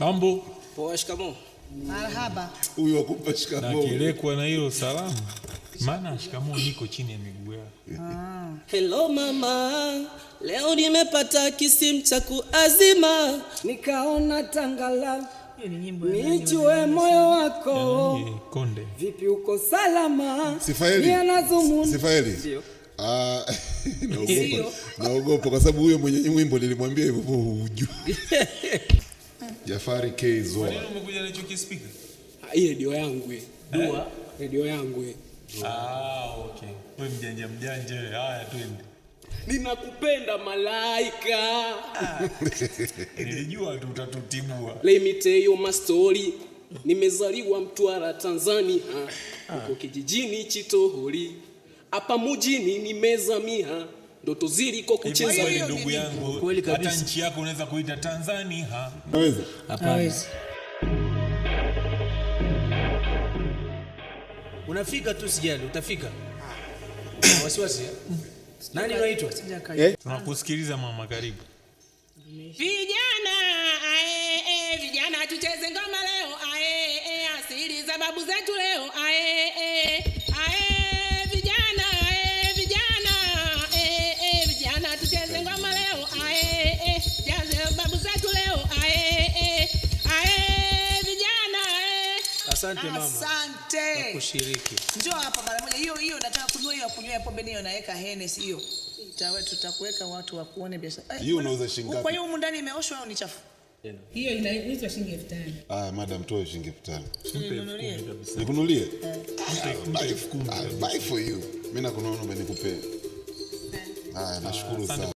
Mambo. Poa, shikamoo. Marhaba. Huyu akupa shikamoo. Na kilekwa na hilo salamu. Maana shikamoo niko chini ya miguu yako. Hello mama, leo nimepata kisimu cha kuazima, nikaona tangala nijue moyo wako. Konde. Vipi uko salama? Sifaeli. Sifaeli. Naogopa kwa sababu huyo mwenye wimbo nilimwambia hivyo hujui. Jafari Kzo. Kwa nini umekuja na hicho kispika? Hii redio yangu hii. Dua, redio yangu hii. Okay. Wewe mjanja. Haya twende. Ninakupenda malaika. Nilijua tu utatutibua. Let me tell you my story. Nimezaliwa Mtwara, Tanzania. Uko kijijini Chitohori. Hapa mjini nimezamia. Ndoto ziliko kucheza hiyo ndugu yangu. Hata nchi yako unaweza kuita Tanzania. Unaweza? Hapana. Unafika tu sijali, utafika. Wasiwasi. Nani unaitwa? Tunakusikiliza mama, karibu. Vijana, vijana tucheze ngoma leo, asili za babu zetu leo, vijana, vijana tucheze ngoma leo, jaze babu zetu leo, vijana, Asante mama. Asante. Kushiriki. Njoo hapa mara moja. Hiyo nataka kununua hiyo kunywa pombe niyo naweka Hennessy hiyo. Tutakuweka watu wa kuone biashara. Hiyo unauza shilingi ngapi? Kwa hiyo humu ndani imeoshwa au ni chafu? Hiyo inaitwa shilingi 5,000. Madam toa shilingi 5,000. Ninunulie. Nikununulie? Buy for you. Mimi nakunaona nikupe. Nashukuru sana.